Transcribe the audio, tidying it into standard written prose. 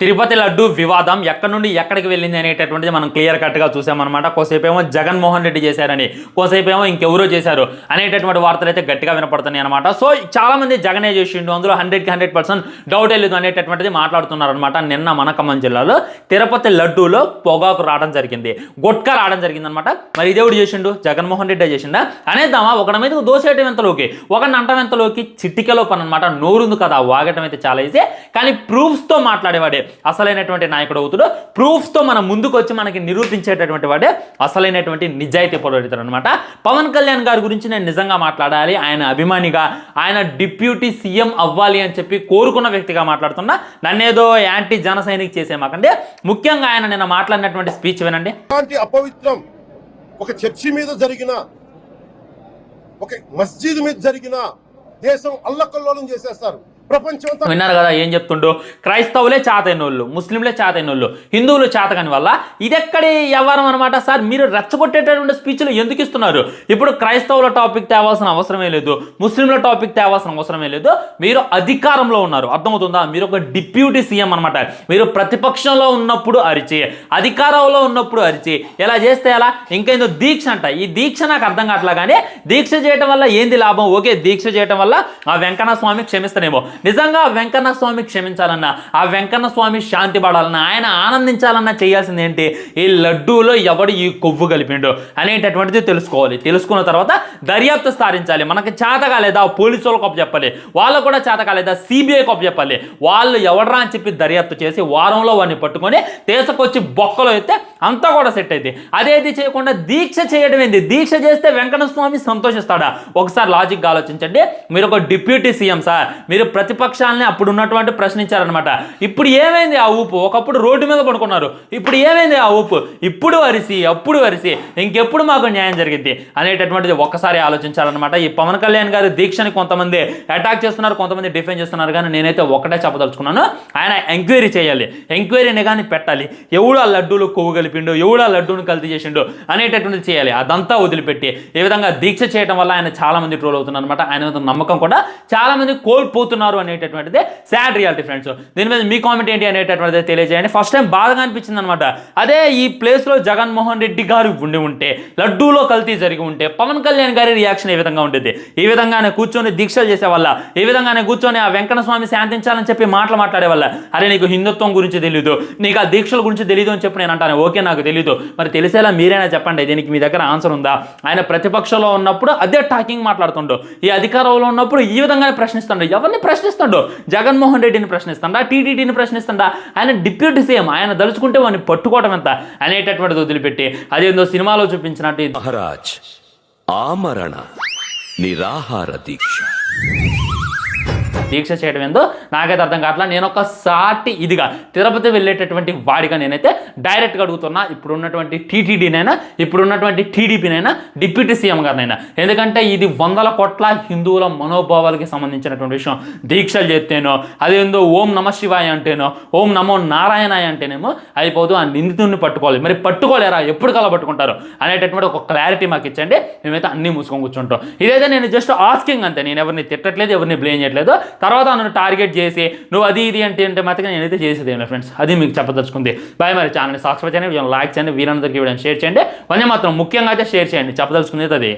తిరుపతి లడ్డు వివాదం ఎక్కడి నుండి ఎక్కడికి వెళ్ళింది అనేటటువంటిది మనం క్లియర్ కట్గా చూసామన్నమాట. కోసేపేమో జగన్మోహన్ రెడ్డి చేశారని, కోసేపేమో ఇంకెవరో చేశారు అనేటటువంటి వార్తలు అయితే గట్టిగా వినపడుతున్నాయి అనమాట. సో చాలా మంది జగనే చేసిండు, అందులో 100% డౌట్ లేదు అనేటటువంటిది మాట్లాడుతున్నారు అనమాట. నిన్న మన ఖమ్మం జిల్లాలో తిరుపతి లడ్డూలో పొగాకు రావడం జరిగింది, గుట్కా రావడం జరిగింది అనమాట. మరి ఇదేవుడు చేసిండు, జగన్మోహన్ రెడ్డి చేసిండా అనేద్దామా? ఒకటి మీద దోసేయటం ఎంతలోకి, ఒకటి అంటం ఎంతలోకి, చిట్టికలో పని అనమాట. నోరుంది కదా వాగటం అయితే చాలా ఈజీ, కానీ ప్రూఫ్స్తో మాట్లాడేవాడే అసలైనటువంటి నాయకుడు అవుతాడు. ప్రూఫ్స్తో మనం ముందుకు వచ్చి మనకి నిరూపించేటటువంటి వాడే అసలైనటువంటి నిజాయితీ పరుడవుతాడు అనమాట. పవన్ కళ్యాణ్ గారి గురించి నేను నిజంగా మాట్లాడాలి, ఆయన అభిమానిగా, ఆయన డిప్యూటీ సీఎం అవ్వాలి అని చెప్పి కోరుకున్న వ్యక్తిగా మాట్లాడుతున్నా. నన్నేదో యాంటీ జన సైనిక్ చేసేమాకండి. ముఖ్యంగా ఆయన నిన్న మాట్లాడినటువంటి స్పీచ్ వినండి. అపవిత్రం ఒక చర్చి మీద జరిగిన, ఒక మస్జిద్ మీద జరిగిన దేశం అల్లకల్లోలం చేసేస్తారు. విన్నారు కదా ఏం చెప్తుండో? క్రైస్తవులే చాతైనోళ్ళు, ముస్లింలే చాతైనోళ్ళు, హిందువులు చాతకాని వల్ల ఇదెక్కడి వ్యవహారం అనమాట. సార్ మీరు రెచ్చగొట్టేటటువంటి స్పీచ్లు ఎందుకు ఇస్తున్నారు? ఇప్పుడు క్రైస్తవుల టాపిక్ తేవాల్సిన అవసరమే లేదు, ముస్లింల టాపిక్ తేవాల్సిన అవసరమే లేదు. మీరు అధికారంలో ఉన్నారు, అర్థమవుతుందా? మీరు ఒక డిప్యూటీ సీఎం అనమాట. మీరు ప్రతిపక్షంలో ఉన్నప్పుడు అరిచి, అధికారంలో ఉన్నప్పుడు అరిచి ఎలా చేస్తే ఎలా? ఇంకేందో దీక్ష అంట. ఈ దీక్ష నాకు అర్థం కావట్లా, కానీ దీక్ష చేయడం వల్ల ఏంది లాభం? ఓకే, దీక్ష చేయడం వల్ల ఆ వెంకన్న స్వామి క్షమిస్తానేమో. నిజంగా వెంకన్న స్వామి క్షమించాలన్నా, ఆ వెంకన్న స్వామి శాంతి పడాలన్నా, ఆయన ఆనందించాలన్నా చేయాల్సింది ఏంటి? ఈ లడ్డూలో ఎవడు ఈ కొవ్వు కలిపిండు అనేటటువంటిది తెలుసుకోవాలి. తెలుసుకున్న తర్వాత దర్యాప్తు సారించాలి. మనకి చేత కాలేదా పోలీసు వాళ్ళకి అప్పు చెప్పాలి, వాళ్ళకు కూడా చేత కాలేదా సిబిఐకి అప్పు చెప్పాలి. వాళ్ళు ఎవడరా అని చెప్పి దర్యాప్తు చేసి వారంలో వాడిని పట్టుకొని తీసుకొచ్చి బొక్కలో ఎత్తే అంతా కూడా సెట్ అయితే. అదేది చేయకుండా దీక్ష చేయడం ఏంది? దీక్ష చేస్తే వెంకన్న స్వామి సంతోషిస్తాడా? ఒకసారి లాజిక్గా ఆలోచించండి. మీరు ఒక డిప్యూటీ సీఎం సార్, మీరు ప్రతిపక్షాలని అప్పుడు ఉన్నటువంటి ప్రశ్నించారనమాట. ఇప్పుడు ఏమైంది ఆ ఊపు? ఒకప్పుడు రోడ్డు మీద పడుకున్నారు, ఇప్పుడు ఏమైంది ఆ ఊపు? ఇప్పుడు అరిసి అప్పుడు అరిసి ఇంకెప్పుడు మాకు న్యాయం జరిగింది అనేటటువంటిది ఒక్కసారి ఆలోచించాలన్నమాట. ఈ పవన్ కళ్యాణ్ గారి దీక్షని కొంతమంది అటాక్ చేస్తున్నారు, కొంతమంది డిఫెండ్ చేస్తున్నారు, కానీ నేనైతే ఒకటే చెప్పదలుచుకున్నాను, ఆయన ఎంక్వైరీ చేయాలి. ఎంక్వైరీని కానీ పెట్టాలి. ఎవడు ఆ లడ్డూలు కొవ్వు కలిపిండు, ఎవడు ఆ లడ్డూని కల్తీ చేసిండు అనేటటువంటిది చేయాలి. అదంతా వదిలిపెట్టి ఈ విధంగా దీక్ష చేయడం వల్ల ఆయన చాలా మంది ట్రోల్ అవుతున్నారు అనమాట. ఆయన నమ్మకం కూడా చాలా మంది కోల్పోతున్నారు అనేటటువంటిది సాడ్ రియాలిటీ ఫ్రెండ్స్. దీని మీద మీ కామెంట్ ఏంటి అనేటటువంటిది తెలియజేయండి. ఫస్ట్ టైం బాధగా అనిపించింది అనమాట. అదే ఈ ప్లేస్లో జగన్మోహన్ రెడ్డి గారు ఉండి ఉంటే, లడ్డూలో కల్తీ జరిగి ఉంటే, పవన్ కళ్యాణ్ గారి రియాక్షన్ ఏ విధంగా ఉండేది? ఈ విధంగానే కూర్చొని దీక్షలు చేసే వల్ల, ఈ విధంగానే కూర్చొని ఆ వెంకన్న స్వామి శాంతించాలని చెప్పి మాట్లాడే వల్ల, అరే నీకు హిందుత్వం గురించి తెలీదు, నీకు ఆ దీక్షల గురించి తెలీదు అని చెప్పి నేను అంటాను. ఓకే నాకు తెలీదు, మరి తెలిసేలా మీరైనా చెప్పండి. దీనికి మీ దగ్గర ఆన్సర్ ఉందా? ఆయన ప్రతిపక్షంలో ఉన్నప్పుడు అదే టాకింగ్ మాట్లాడుతుండో, ఈ అధికారంలో ఉన్నప్పుడు ఈ విధంగానే ప్రశ్నిస్తుండో. ఎవరిని ప్రశ్నిస్తాడో? జగన్మోహన్ రెడ్డిని ప్రశ్నిస్తాడా? టీటీడీని ప్రశ్నిస్తాడా? ఆయన డిప్యూటీ సీఎం, ఆయన దలుచుకుంటే వాడిని పట్టుకోవడం ఎంత అనేటటువంటిది వదిలిపెట్టి అదేందో సినిమాలో చూపించినట్టు మహారాజ్ ఆమరణ నిరాహార దీక్ష చేయడం ఏందో నాకైతే అర్థం కావట్లా. నేను ఒక సాటి ఇదిగా తిరుపతి వెళ్ళేటటువంటి వాడిగా నేనైతే డైరెక్ట్గా అడుగుతున్నా, ఇప్పుడున్నటువంటి టీటీడీనైనా, ఇప్పుడున్నటువంటి టీడీపీనైనా, డిప్యూటీ సీఎం గారినైనా. ఎందుకంటే ఇది 100 కోట్ల హిందువుల మనోభావాలకి సంబంధించినటువంటి విషయం. దీక్షలు చేస్తేనో, అదేందో ఓం నమ శివాయ అంటేనో, ఓం నమో నారాయణాయ అంటేనేమో అయిపోదు. ఆ నిందితుడిని పట్టుకోవాలి. మరి పట్టుకోలేరా? ఎప్పుడు కలా పట్టుకుంటారు అనేటటువంటి ఒక క్లారిటీ మాకు ఇచ్చండి. మేమైతే అన్నీ మూసుకొని కూర్చుంటాం. ఇదైతే నేను జస్ట్ ఆస్కింగ్ అంతే. నేను ఎవరిని తిట్టట్లేదు, ఎవరిని బ్లేమ్ చేయట్లేదు. తర్వాత నన్ను టార్గెట్ చేసి నువ్వు అది ఇది అంటే మాత్రం నేనైతే చేసేది ఏమి ఫ్రెండ్స్, అది మీకు చెప్పదలుచుకుంది. బాయ్. మరి ఛానల్ని సబ్స్క్రైబ్ చేయండి, లైక్ చేయండి, వీరందరికీ వీడియోని షేర్ చేయండి. కొంచెం మాత్రం ముఖ్యంగా అయితే షేర్ చేయండి. చెప్పదలుచుకుంది అది.